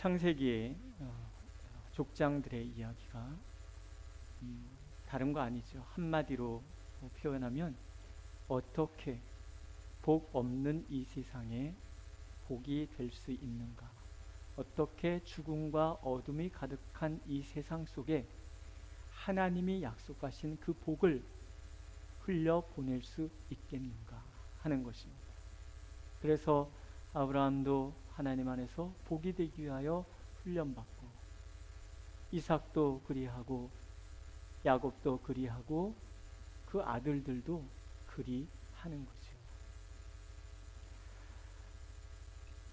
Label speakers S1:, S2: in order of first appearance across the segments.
S1: 창세기의 족장들의 이야기가 다른 거 아니죠. 한마디로 표현하면 어떻게 복 없는 이 세상에 복이 될 수 있는가, 어떻게 죽음과 어둠이 가득한 이 세상 속에 하나님이 약속하신 그 복을 흘려보낼 수 있겠는가 하는 것입니다. 그래서 아브라함도 하나님 안에서 복이 되기 위하여 훈련받고, 이삭도 그리하고 야곱도 그리하고 그 아들들도 그리하는 거죠.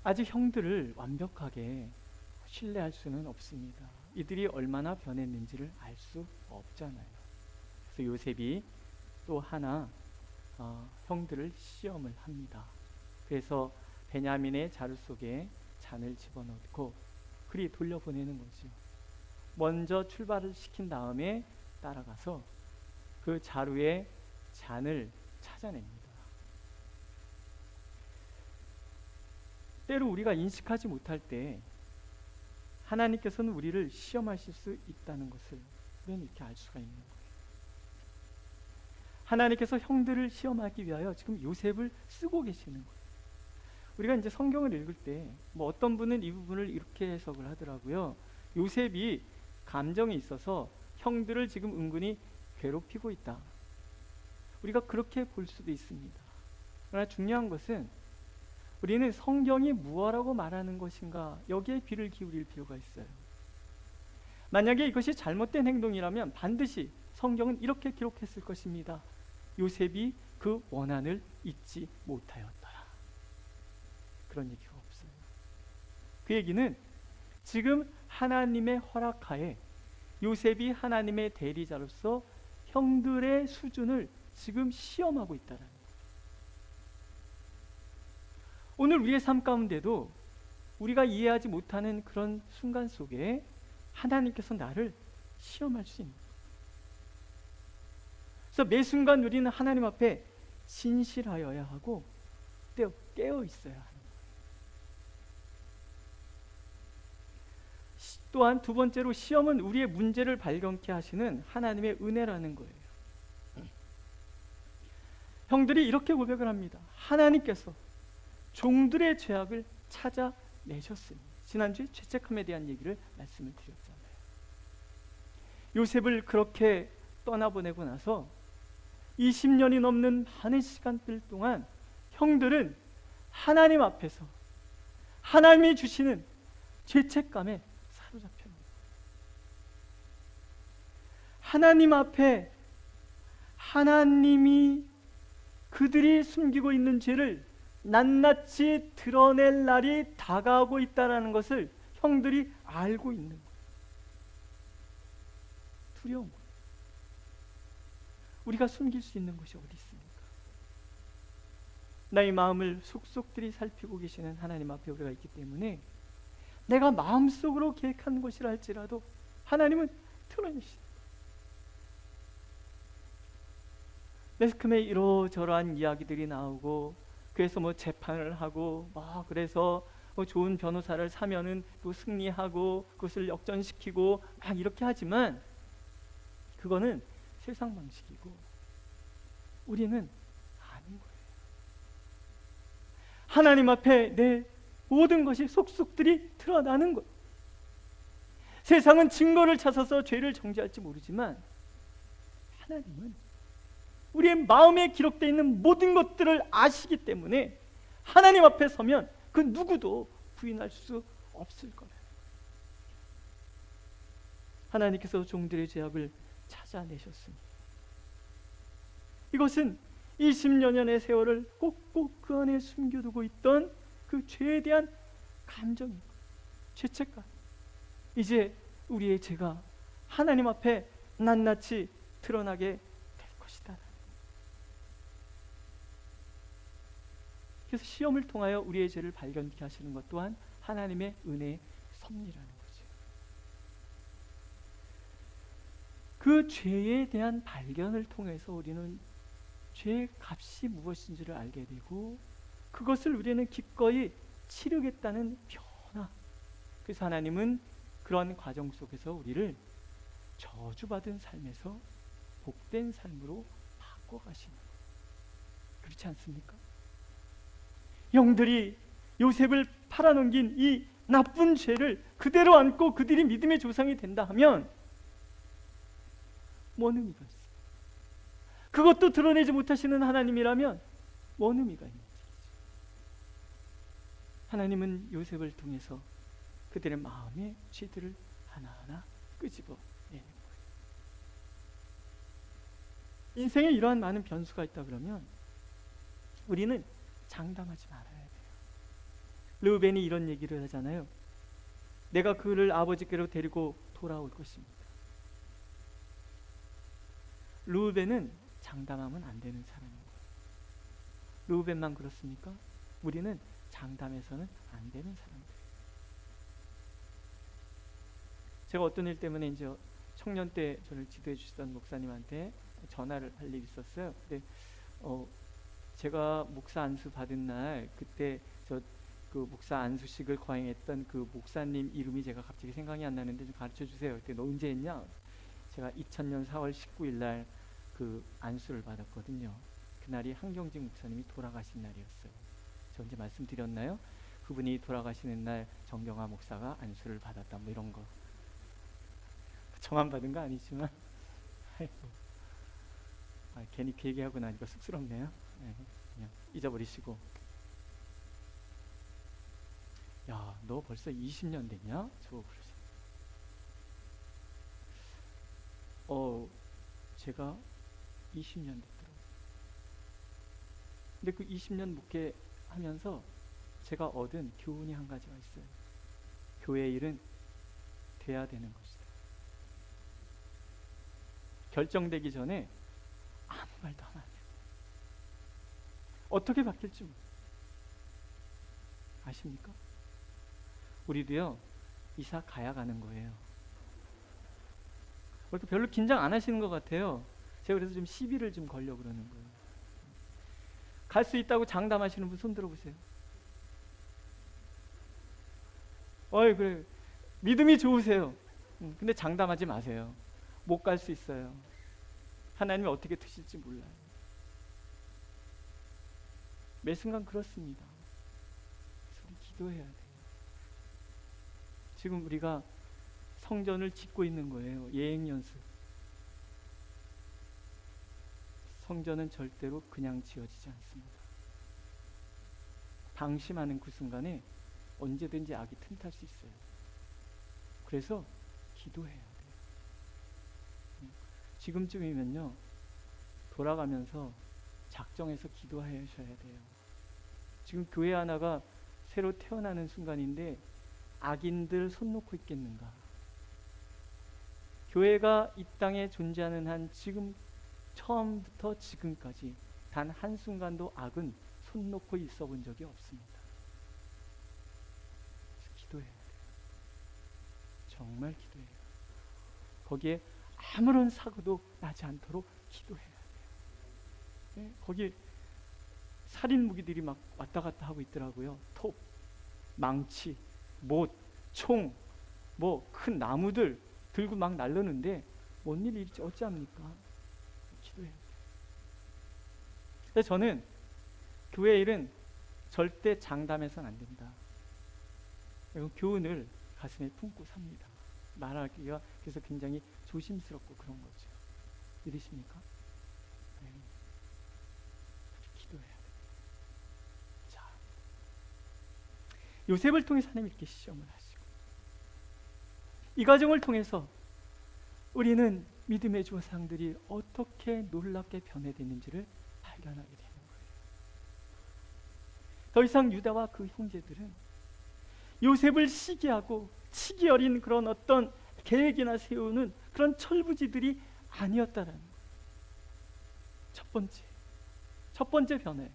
S1: 아직 형들을 완벽하게 신뢰할 수는 없습니다. 이들이 얼마나 변했는지를 알 수 없잖아요. 그래서 요셉이 또 하나 형들을 시험을 합니다. 그래서 베냐민의 자루 속에 잔을 집어넣고 그리 돌려보내는 거죠. 먼저 출발을 시킨 다음에 따라가서 그 자루의 잔을 찾아냅니다. 때로 우리가 인식하지 못할 때 하나님께서는 우리를 시험하실 수 있다는 것을 우리는 이렇게 알 수가 있는 거예요. 하나님께서 형들을 시험하기 위하여 지금 요셉을 쓰고 계시는 거예요. 우리가 이제 성경을 읽을 때 어떤 분은 이 부분을 이렇게 해석을 하더라고요. 요셉이 감정이 있어서 형들을 지금 은근히 괴롭히고 있다. 우리가 그렇게 볼 수도 있습니다. 그러나 중요한 것은 우리는 성경이 무엇라고 말하는 것인가, 여기에 귀를 기울일 필요가 있어요. 만약에 이것이 잘못된 행동이라면 반드시 성경은 이렇게 기록했을 것입니다. 요셉이 그 원한을 잊지 못하였더라. 그런 얘기가 없어요. 그 얘기는 지금 하나님의 허락하에 요셉이 하나님의 대리자로서 형들의 수준을 지금 시험하고 있다는 거예요. 오늘 우리의 삶 가운데도 우리가 이해하지 못하는 그런 순간 속에 하나님께서 나를 시험할 수 있는 거예요. 그래서 매 순간 우리는 하나님 앞에 진실하여야 하고 깨어 있어야 하는 거예요. 또한 두 번째로, 시험은 우리의 문제를 발견케 하시는 하나님의 은혜라는 거예요. 형들이 이렇게 고백을 합니다. 하나님께서 종들의 죄악을 찾아내셨으니. 지난주에 죄책함에 대한 얘기를 말씀을 드렸잖아요. 요셉을 그렇게 떠나보내고 나서 20년이 넘는 많은 시간들 동안 형들은 하나님 앞에서 하나님이 주시는 죄책감에 사로잡혔습니다. 하나님 앞에 하나님이 그들이 숨기고 있는 죄를 낱낱이 드러낼 날이 다가오고 있다는 것을 형들이 알고 있는 거예요. 두려운 거예요. 우리가 숨길 수 있는 것이 어디 있습니까? 나의 마음을 속속들이 살피고 계시는 하나님 앞에 우리가 있기 때문에 내가 마음속으로 계획한 것이라 할지라도 하나님은 드러내시는 거예요. 매스컴에 이러저러한 이야기들이 나오고, 그래서 재판을 하고, 그래서 좋은 변호사를 사면은 또 승리하고 그것을 역전시키고 막 이렇게 하지만 그거는 세상 방식이고 우리는 아닌 거예요. 하나님 앞에 내 모든 것이 속속들이 드러나는 거예요. 세상은 증거를 찾아서 죄를 정죄할지 모르지만 하나님은 우리의 마음에 기록되어 있는 모든 것들을 아시기 때문에 하나님 앞에 서면 그 누구도 부인할 수 없을 거예요. 하나님께서 종들의 죄악을 찾아내셨습니다. 이것은 20여년의 세월을 꼭꼭 그 안에 숨겨두고 있던 그 죄에 대한 감정입니다. 죄책감. 이제 우리의 죄가 하나님 앞에 낱낱이 드러나게 될 것이다. 그래서 시험을 통하여 우리의 죄를 발견케 하시는 것 또한 하나님의 은혜의 섭리라는 거죠. 그 죄에 대한 발견을 통해서 우리는 죄의 값이 무엇인지를 알게 되고, 그것을 우리는 기꺼이 치르겠다는 변화, 그래서 하나님은 그런 과정 속에서 우리를 저주받은 삶에서 복된 삶으로 바꿔가시는 거예요. 그렇지 않습니까? 영들이 요셉을 팔아넘긴 이 나쁜 죄를 그대로 안고 그들이 믿음의 조상이 된다 하면 뭔 의미가 있어요? 그것도 드러내지 못하시는 하나님이라면 뭔 의미가 있는지. 하나님은 요셉을 통해서 그들의 마음의 죄들을 하나하나 끄집어내는 거예요. 인생에 이러한 많은 변수가 있다 그러면 우리는 장담하지 말아야 돼요. 르우벤이 이런 얘기를 하잖아요. 내가 그를 아버지께로 데리고 돌아올 것입니다. 르우벤은 장담하면 안 되는 사람인 거예요. 르우벤만 그렇습니까? 우리는 장담해서는 안 되는 사람들. 제가 어떤 일 때문에 이제 청년 때 저를 지도해 주시던 목사님한테 전화를 할 일이 있었어요. 근데 제가 목사 안수 받은 날 그때 그 목사 안수식을 거행했던 그 목사님 이름이 제가 갑자기 생각이 안 나는데 좀 가르쳐 주세요. 그때 너 언제 했냐? 제가 2000년 4월 19일 날 그 안수를 받았거든요. 그날이 한경직 목사님이 돌아가신 날이었어요. 저 언제 말씀드렸나요? 그분이 돌아가시는 날 정경화 목사가 안수를 받았다 뭐 이런 거. 저만 받은 거 아니지만 괜히 그 얘기하고 나니까 쑥스럽네요. 그냥 잊어버리시고. 야, 너 벌써 20년 됐냐? 저거 그러세요. 제가 20년 됐더라고요. 근데 그 20년 목회하면서 제가 얻은 교훈이 한 가지가 있어요. 교회 일은 돼야 되는 것이다. 결정되기 전에 아무 말도 하면 안 돼요. 어떻게 바뀔지 아십니까? 우리도요, 이사 가야 가는 거예요. 그렇게 별로 긴장 안 하시는 것 같아요. 제가 그래서 좀 시비를 좀 걸려고 그러는 거예요. 갈 수 있다고 장담하시는 분 손 들어보세요. 그래. 믿음이 좋으세요. 근데 장담하지 마세요. 못 갈 수 있어요. 하나님이 어떻게 트실지 몰라요. 매 순간 그렇습니다. 그래서 우리 기도해야 돼요. 지금 우리가 성전을 짓고 있는 거예요. 예행 연습. 성전은 절대로 그냥 지어지지 않습니다. 방심하는 그 순간에 언제든지 악이 틈탈 수 있어요. 그래서 기도해야 돼요. 지금쯤이면요, 돌아가면서 작정해서 기도하셔야 돼요. 지금 교회 하나가 새로 태어나는 순간인데 악인들 손 놓고 있겠는가? 교회가 이 땅에 존재하는 한 지금 처음부터 지금까지 단 한순간도 악은 손 놓고 있어 본 적이 없습니다. 그래서 기도해야 돼요. 정말 기도해요. 거기에 아무런 사고도 나지 않도록 기도해야 돼요. 네? 거기에 살인 무기들이 막 왔다 갔다 하고 있더라고요. 톱, 망치, 못, 총, 뭐 큰 나무들 들고 막 날르는데 뭔 일이 어찌합니까? 기도해야 돼요. 그래서 저는 교회 일은 절대 장담해서는 안 된다. 교훈을 가슴에 품고 삽니다. 말하기가 그래서 굉장히 조심스럽고 그런 거죠. 믿으십니까? 네. 기도해야 돼요. 자, 요셉을 통해서 하나님 이렇게 시험을 하시고 이 과정을 통해서 우리는 믿음의 조상들이 어떻게 놀랍게 변해됐는지를 발견하게 되는 거예요. 더 이상 유다와 그 형제들은 요셉을 시기하고 치기 어린 그런 어떤 계획이나 세우는 그런 철부지들이 아니었다라는 거예요. 첫 번째 변해,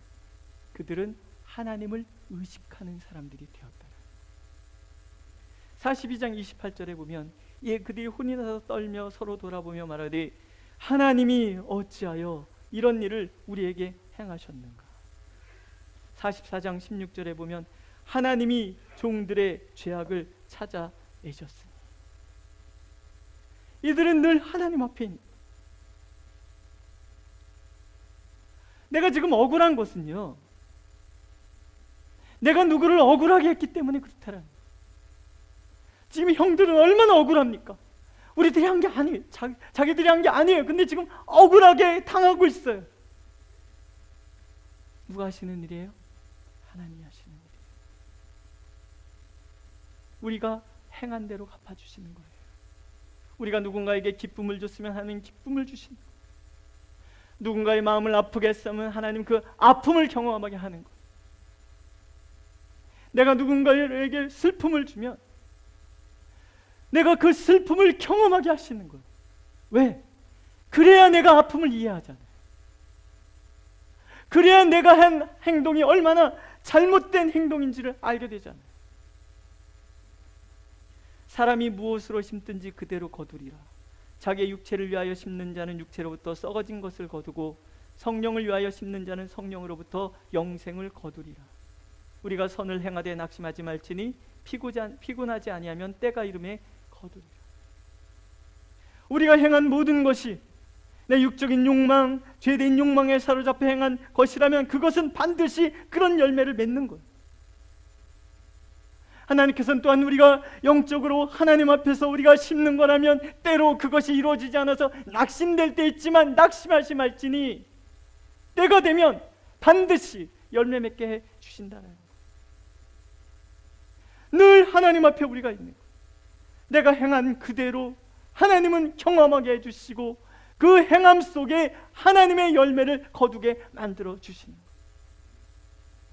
S1: 그들은 하나님을 의식하는 사람들이 되었다. 42장 28절에 보면 그들이 혼이 나서 떨며 서로 돌아보며 말하되 하나님이 어찌하여 이런 일을 우리에게 행하셨는가. 44장 16절에 보면 하나님이 종들의 죄악을 찾아내셨으니 이들은 늘 하나님 앞에 있는. 내가 지금 억울한 것은요, 내가 누구를 억울하게 했기 때문에 그렇다라는 거예요. 지금 형들은 얼마나 억울합니까? 우리들이 한 게 아니에요. 자기들이 한 게 아니에요. 근데 지금 억울하게 당하고 있어요. 누가 하시는 일이에요? 하나님이 하시는 일이에요. 우리가 행한 대로 갚아주시는 거예요. 우리가 누군가에게 기쁨을 줬으면 하나님 기쁨을 주시는 거예요. 누군가의 마음을 아프게 했으면 하나님 그 아픔을 경험하게 하는 거예요. 내가 누군가에게 슬픔을 주면 내가 그 슬픔을 경험하게 하시는 거예요. 왜? 그래야 내가 아픔을 이해하잖아요. 그래야 내가 한 행동이 얼마나 잘못된 행동인지를 알게 되잖아요. 사람이 무엇으로 심든지 그대로 거두리라. 자기의 육체를 위하여 심는 자는 육체로부터 썩어진 것을 거두고 성령을 위하여 심는 자는 성령으로부터 영생을 거두리라. 우리가 선을 행하되 낙심하지 말지니 피곤하지 아니하면 때가 이름에 거두리라. 우리가 행한 모든 것이 내 육적인 욕망, 죄된 욕망에 사로잡혀 행한 것이라면 그것은 반드시 그런 열매를 맺는 거예요. 하나님께서는 또한 우리가 영적으로 하나님 앞에서 우리가 심는 거라면 때로 그것이 이루어지지 않아서 낙심될 때 있지만 낙심하지 말지니 때가 되면 반드시 열매 맺게 해 주신다는 거예요. 늘 하나님 앞에 우리가 있는 거예요. 내가 행한 그대로 하나님은 경험하게 해주시고 그 행함 속에 하나님의 열매를 거두게 만들어 주시는 거예요.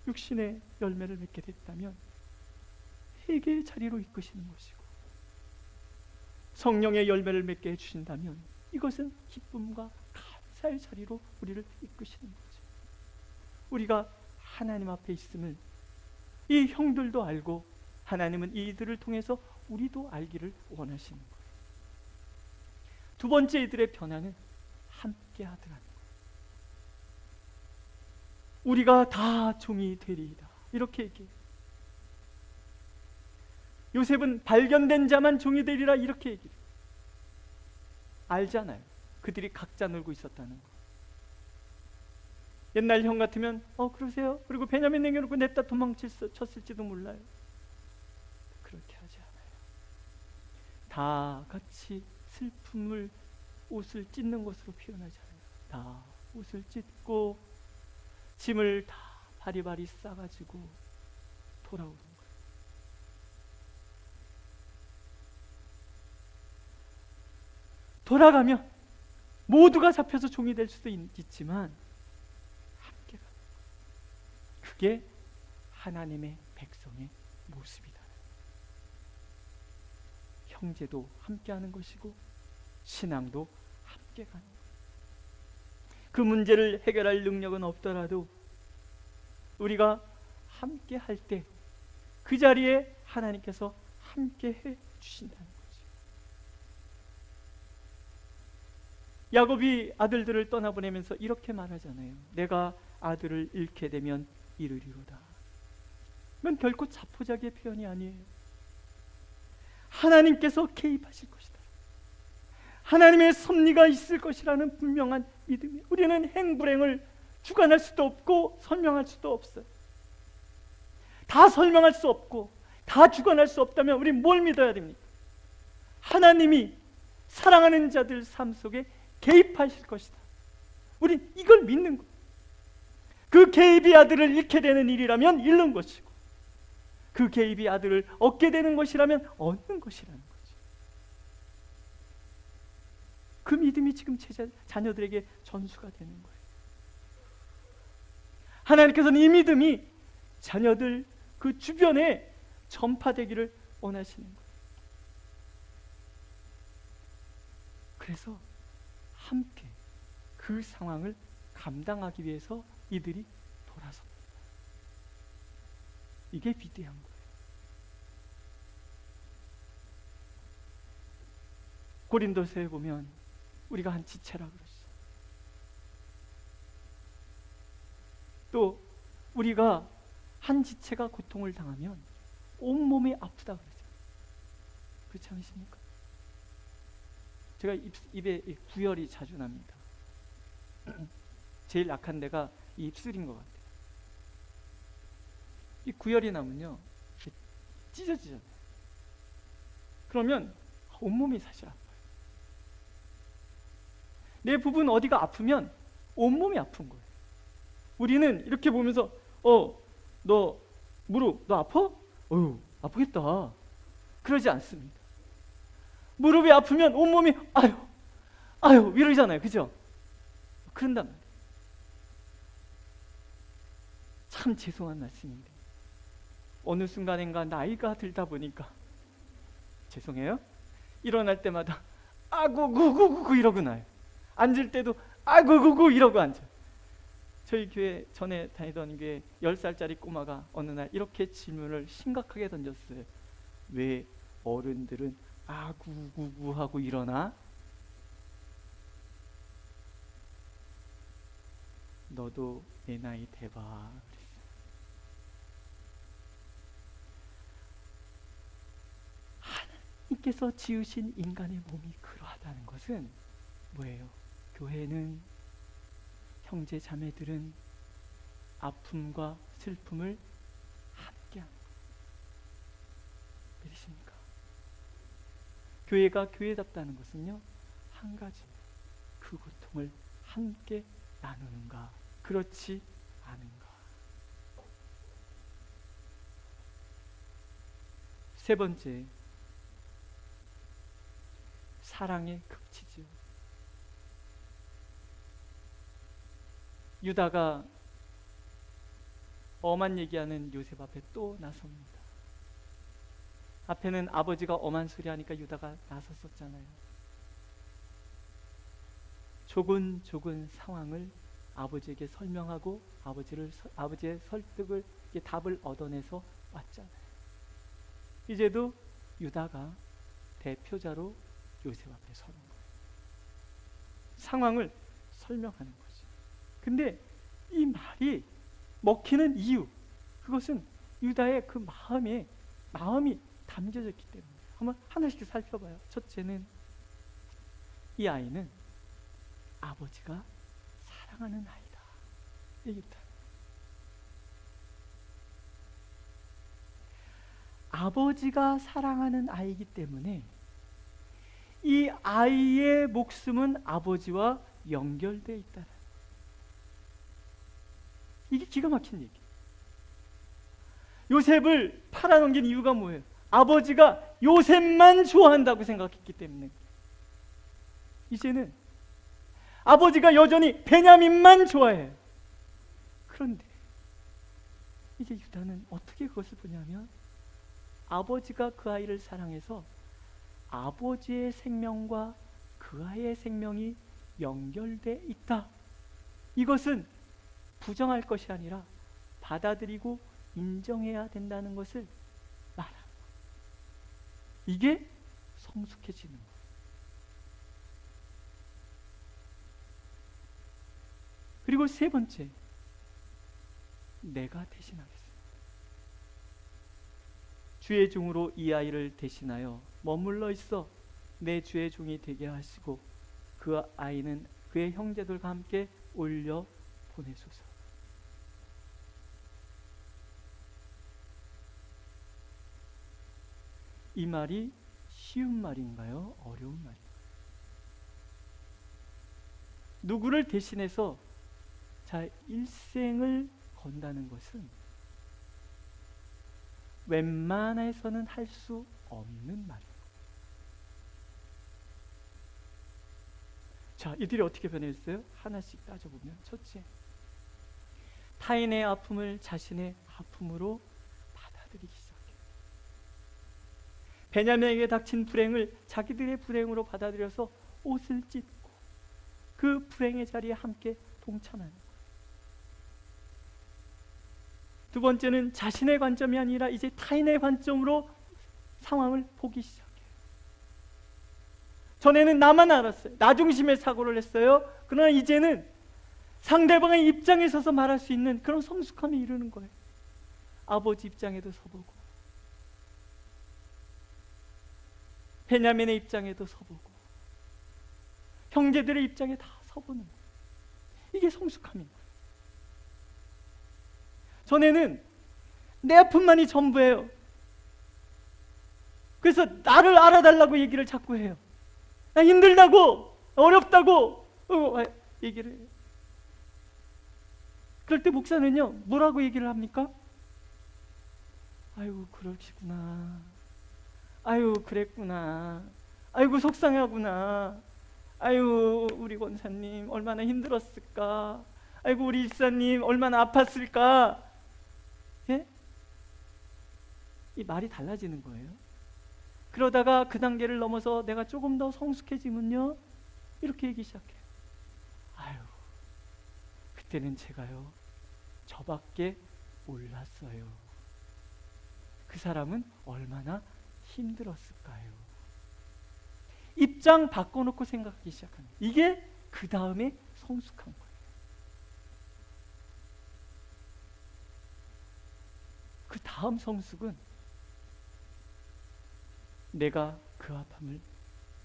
S1: 육신의 열매를 맺게 됐다면 회개의 자리로 이끄시는 것이고, 성령의 열매를 맺게 해주신다면 이것은 기쁨과 감사의 자리로 우리를 이끄시는 거죠. 우리가 하나님 앞에 있음을 이 형들도 알고 하나님은 이들을 통해서 우리도 알기를 원하시는 거예요. 두 번째 이들의 변화는 함께 하더라는 거예요. 우리가 다 종이 되리이다, 이렇게 얘기해요. 요셉은 발견된 자만 종이 되리라, 이렇게 얘기해요. 알잖아요. 그들이 각자 놀고 있었다는 거. 옛날 형 같으면 그러세요? 그리고 베냐민 내겨놓고 냅다 도망쳤을지도 몰라요. 그렇게 하지 않아요. 다 같이 슬픔을 옷을 찢는 것으로 표현하잖아요. 다 옷을 찢고 짐을 다 바리바리 싸가지고 돌아오는 거예요. 돌아가면 모두가 잡혀서 종이 될 수도 있지만 함께 가는 거예요. 그게 하나님의 백성의 모습이다. 형제도 함께하는 것이고 신앙도 함께 가는 거예요. 그 문제를 해결할 능력은 없더라도 우리가 함께 할 때 그 자리에 하나님께서 함께 해 주신다는 거죠. 야곱이 아들들을 떠나보내면서 이렇게 말하잖아요. 내가 아들을 잃게 되면 이르리로다. 이건 결코 자포자기의 표현이 아니에요. 하나님께서 개입하실 것이다. 하나님의 섭리가 있을 것이라는 분명한 믿음이. 우리는 행불행을 주관할 수도 없고 설명할 수도 없어요. 다 설명할 수 없고 다 주관할 수 없다면 우리 뭘 믿어야 됩니까? 하나님이 사랑하는 자들 삶 속에 개입하실 것이다. 우린 이걸 믿는 거예요. 그 개입이 아들을 잃게 되는 일이라면 잃는 것이고, 그 개입이 아들을 얻게 되는 것이라면 얻는 것이라는 거죠. 그 믿음이 지금 자녀들에게 전수가 되는 거예요. 하나님께서는 이 믿음이 자녀들 그 주변에 전파되기를 원하시는 거예요. 그래서 함께 그 상황을 감당하기 위해서 이들이 돌아섭니다. 이게 위대한 거예요. 고린도서에 보면 우리가 한 지체라 그랬어. 또 우리가 한 지체가 고통을 당하면 온몸이 아프다 그러죠. 그렇지 않으십니까? 제가 입에 구열이 자주 납니다. 제일 약한 데가 이 입술인 것 같아요. 이 구열이 나면요 찢어지잖아요. 그러면 온몸이 사실 아파요. 내 부분 어디가 아프면 온몸이 아픈 거예요. 우리는 이렇게 보면서 너 무릎 너 아파? 어휴 아프겠다 그러지 않습니다. 무릎이 아프면 온몸이 아유 이러잖아요. 그죠? 그런단 말이에요. 참 죄송한 말씀인데 어느 순간인가 나이가 들다 보니까 죄송해요. 일어날 때마다 아구구구구 이러고 나요. 앉을 때도 아구구구 이러고 앉아요. 저희 교회 전에 다니던 교회 10살짜리 꼬마가 어느 날 이렇게 질문을 심각하게 던졌어요. 왜 어른들은 아구구구 하고 일어나? 너도 내 나이 대봐. 하나님께서 지으신 인간의 몸이 그러하다는 것은 뭐예요? 교회는 형제 자매들은 아픔과 슬픔을 함께하는 거예요. 믿으십니까? 교회가 교회답다는 것은요 한 가지, 그 고통을 함께 나누는가 그렇지 않은가. 세 번째, 사랑의 극치죠. 유다가 엄한 얘기하는 요셉 앞에 또 나섭니다. 앞에는 아버지가 엄한 소리 하니까 유다가 나섰었잖아요. 조곤조곤 상황을 아버지에게 설명하고 아버지의 설득을 답을 얻어내서 왔잖아요. 이제도 유다가 대표자로 요셉 앞에 서는 거예요. 상황을 설명하는 거죠. 근데 이 말이 먹히는 이유, 그것은 유다의 그 마음이 담겨져 있기 때문에 한번 하나씩 살펴봐요. 첫째는 이 아이는 아버지가 사랑하는 아이다. 얘기다. 아버지가 사랑하는 아이이기 때문에 이 아이의 목숨은 아버지와 연결되어 있다. 이게 기가 막힌 얘기. 요셉을 팔아넘긴 이유가 뭐예요? 아버지가 요셉만 좋아한다고 생각했기 때문에. 이제는 아버지가 여전히 베냐민만 좋아해요. 그런데 이제 유다는 어떻게 그것을 보냐면 아버지가 그 아이를 사랑해서 아버지의 생명과 그 아이의 생명이 연결돼 있다. 이것은 부정할 것이 아니라 받아들이고 인정해야 된다는 것을 말합니다. 이게 성숙해지는 거예요. 그리고 세 번째, 내가 대신하겠습니다. 주의 종으로 이 아이를 대신하여 머물러 있어 내 주의 종이 되게 하시고 그 아이는 그의 형제들과 함께 올려 보내소서. 이 말이 쉬운 말인가요? 어려운 말인가요? 누구를 대신해서 일생을 건다는 것은 웬만해서는 할 수 없는 말이에요. 자, 이들이 어떻게 변했어요? 하나씩 따져보면, 첫째, 타인의 아픔을 자신의 아픔으로 받아들이기 시작해요. 베냐민에게 닥친 불행을 자기들의 불행으로 받아들여서 옷을 찢고 그 불행의 자리에 함께 동참하는 거예요. 두 번째는 자신의 관점이 아니라 이제 타인의 관점으로 상황을 보기 시작해요. 전에는 나만 알았어요. 나 중심의 사고를 했어요. 그러나 이제는 상대방의 입장에 서서 말할 수 있는 그런 성숙함에 이르는 거예요. 아버지 입장에도 서보고 베냐민의 입장에도 서보고 형제들의 입장에 다 서보는 거예요. 이게 성숙함인 거예요. 전에는 내 아픔만이 전부예요. 그래서 나를 알아달라고 얘기를 자꾸 해요. 나 힘들다고, 어렵다고 얘기를 해요. 그럴 때 목사는요, 뭐라고 얘기를 합니까? 아이고 그러시구나, 아유 그랬구나, 아이고 속상하구나, 아유 우리 권사님 얼마나 힘들었을까, 아이고 우리 집사님 얼마나 아팠을까. 예? 이 말이 달라지는 거예요. 그러다가 그 단계를 넘어서 내가 조금 더 성숙해지면요, 이렇게 얘기 시작해요. 아유 그때는 제가요 저밖에 몰랐어요. 그 사람은 얼마나 힘들었을까요? 입장 바꿔놓고 생각하기 시작하는 거예요. 이게 그 다음에 성숙한 거예요. 그 다음 성숙은 내가 그 아픔을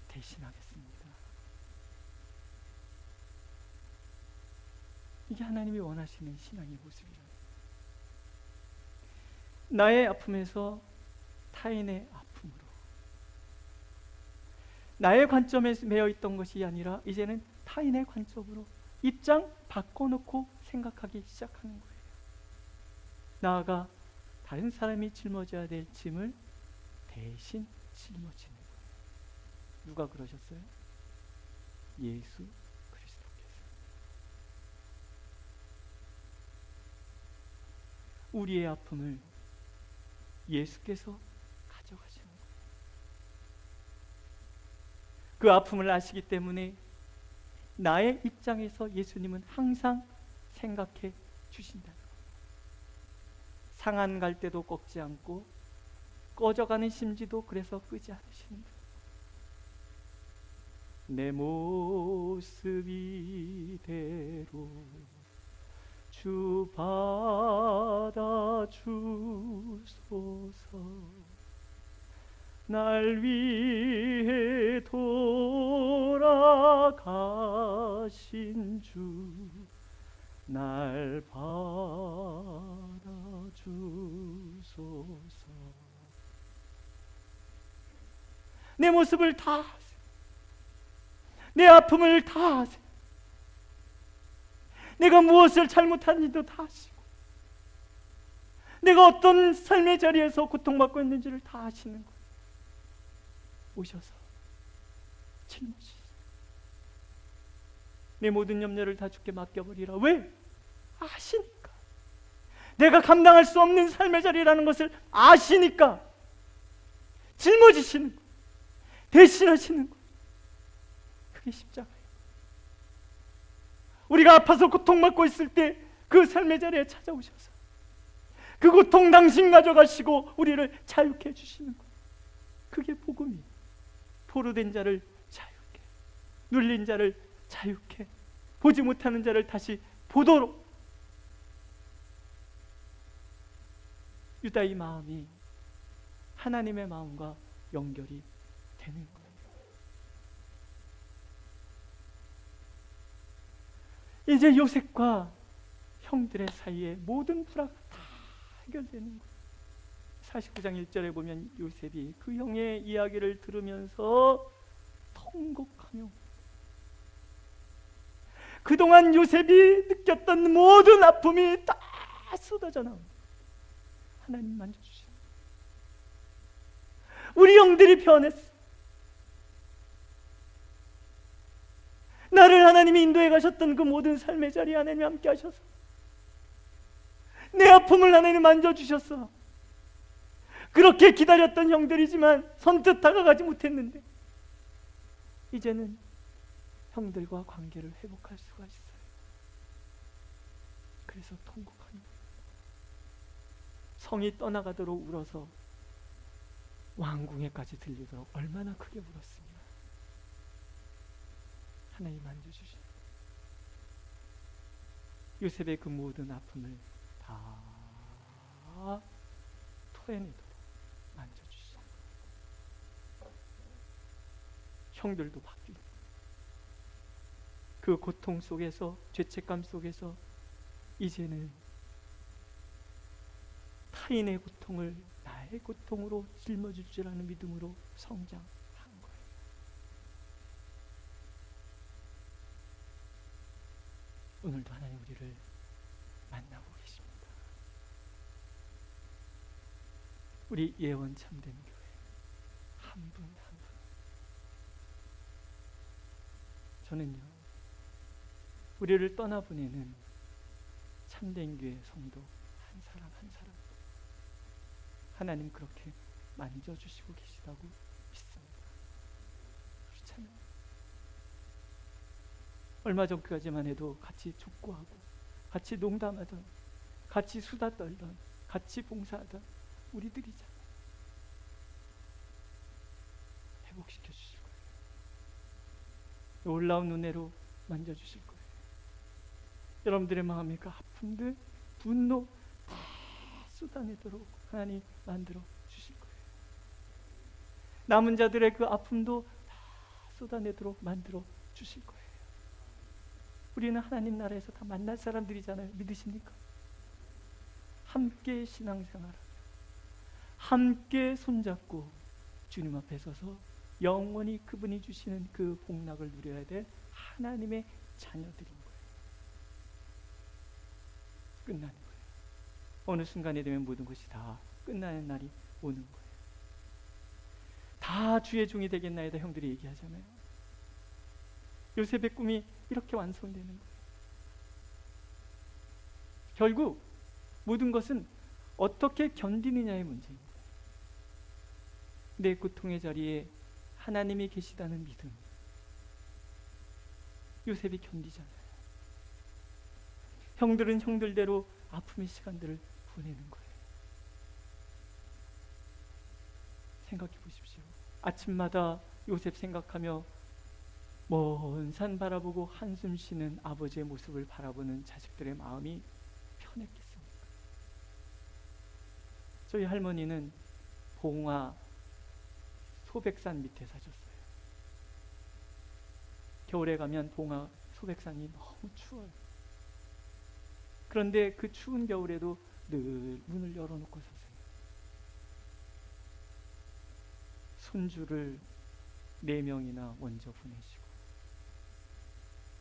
S1: 대신하겠습니다. 이게 하나님이 원하시는 신앙의 모습이라. 나의 아픔에서 타인의 아픔으로, 나의 관점에 매여 있던 것이 아니라 이제는 타인의 관점으로 입장 바꿔놓고 생각하기 시작하는 거예요. 나아가 다른 사람이 짊어져야 될 짐을 대신 짊어지는 거예요. 누가 그러셨어요? 예수 그리스도께서. 우리의 아픔을 예수께서 가져가시는 거예요. 그 아픔을 아시기 때문에 나의 입장에서 예수님은 항상 생각해 주신다는 거예요. 상한 갈 때도 꺾지 않고 꺼져가는 심지도 그래서 끄지 않으시는 거예요. 내 모습 이대로 주 받아주소서. 날 위해 돌아가신 주 날 받아주소서. 내 모습을 다 아세요. 내 아픔을 다 아세요. 내가 무엇을 잘못한지도 다 아시고, 내가 어떤 삶의 자리에서 고통받고 있는지를 다 아시는 거예요. 오셔서 짊어지세요. 내 모든 염려를 다 주께 맡겨버리라. 왜? 아시니까. 내가 감당할 수 없는 삶의 자리라는 것을 아시니까 짊어지시는 거예요. 대신하시는 거예요. 그게 십자가예요. 우리가 아파서 고통받고 있을 때 그 삶의 자리에 찾아오셔서 그 고통 당신 가져가시고 우리를 자유케 해주시는 거예요. 그게 복음이에요. 포로된 자를 자유케, 눌린 자를 자유케, 보지 못하는 자를 다시 보도록. 유다의 마음이 하나님의 마음과 연결이 되는 거예요. 이제 요셉과 형들의 사이에 모든 불화가 다 해결되는 거예요. 49장 1절에 보면 요셉이 그 형의 이야기를 들으면서 통곡하며, 그동안 요셉이 느꼈던 모든 아픔이 다 쏟아져 나옵니다. 하나님 만져주시는 거예요. 우리 형들이 변했어. 나를 하나님이 인도해 가셨던 그 모든 삶의 자리에 하나님이 함께 하셔서 내 아픔을 하나님 만져주셨어. 그렇게 기다렸던 형들이지만 선뜻 다가가지 못했는데 이제는 형들과 관계를 회복할 수가 있어요. 그래서 통곡합니다. 성이 떠나가도록 울어서 왕궁에까지 들리도록 얼마나 크게 울었습니다. 하나님 만져주시는 요셉의 그 모든 아픔을 다 토해내도록 만져주시고, 형들도 바뀌고, 그 고통 속에서, 죄책감 속에서 이제는 타인의 고통을 나의 고통으로 짊어질 줄 아는 믿음으로 성장한 거예요. 오늘도 하나님 우리를 만나고 계십니다. 우리 예원 참된 교회 한 분 한 분, 저는요, 우리를 떠나보내는 참된 교회 성도 한 사람 한 사람 하나님 그렇게 만져주시고 계시다고 믿습니다. 우리 참 얼마 전까지만 해도 같이 족구하고 같이 농담하던, 같이 수다 떨던, 같이 봉사하던 우리들이잖아요. 회복시켜 주실 거예요. 놀라운 은혜로 만져주실 거예요. 여러분들의 마음에 그 아픔들, 분노 다 쏟아내도록 하나님 만들어 주실 거예요. 남은 자들의 그 아픔도 다 쏟아내도록 만들어 주실 거예요. 우리는 하나님 나라에서 다 만날 사람들이잖아요. 믿으십니까? 함께 신앙생활하며 함께 손잡고 주님 앞에 서서 영원히 그분이 주시는 그 복락을 누려야 될 하나님의 자녀들인 거예요. 끝나는 거예요. 어느 순간이 되면 모든 것이 다 끝나는 날이 오는 거예요. 다 주의 종이 되겠나이다 형들이 얘기하잖아요. 요셉의 꿈이 이렇게 완성되는 거예요. 결국 모든 것은 어떻게 견디느냐의 문제입니다. 내 고통의 자리에 하나님이 계시다는 믿음, 요셉이 견디잖아요. 형들은 형들대로 아픔의 시간들을 보내는 거예요. 생각해 보십시오. 아침마다 요셉 생각하며 먼 산 바라보고 한숨 쉬는 아버지의 모습을 바라보는 자식들의 마음이 편했겠습니까? 저희 할머니는 봉화 소백산 밑에 사셨어요. 겨울에 가면 봉화 소백산이 너무 추워요. 그런데 그 추운 겨울에도 늘 문을 열어놓고 사세요. 손주를 4명이나 먼저 보내시고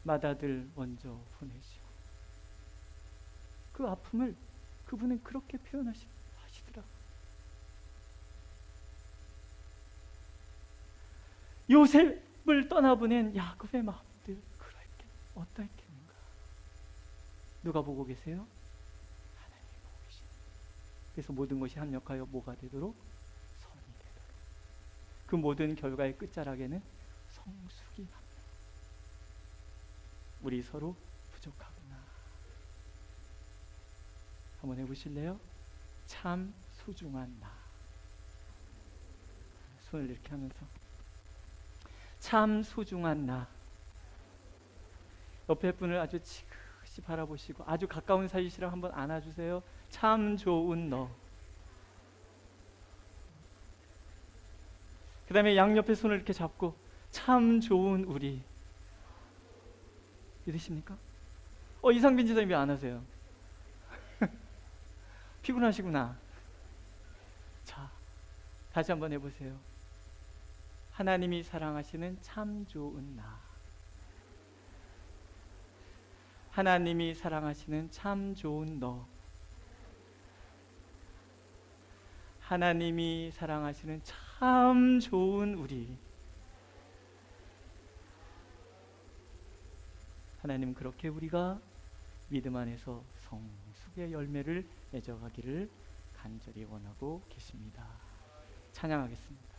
S1: 맏아들 먼저 보내시고, 그 아픔을 그분은 그렇게 표현하시더라고요. 요셉을 떠나보낸 야곱의 마음들 어떠했겠는가? 누가 보고 계세요? 하나님이 보고 계십니다. 그래서 모든 것이 합력하여 뭐가 되도록? 선이 되도록. 그 모든 결과의 끝자락에는 성숙이 합니다. 우리 서로 부족하구나. 한번 해보실래요? 참 소중한 나. 손을 이렇게 하면서 참 소중한 나. 옆에 분을 아주 지그시 바라보시고 아주 가까운 사이시라고 한번 안아주세요. 참 좋은 너. 그 다음에 양옆에 손을 이렇게 잡고 참 좋은 우리. 믿으십니까? 이상빈 지사님 왜 안 하세요? 피곤하시구나. 자, 다시 한번 해보세요. 하나님이 사랑하시는 참 좋은 나. 하나님이 사랑하시는 참 좋은 너. 하나님이 사랑하시는 참 좋은 우리. 하나님 그렇게 우리가 믿음 안에서 성숙의 열매를 맺어가기를 간절히 원하고 계십니다. 찬양하겠습니다.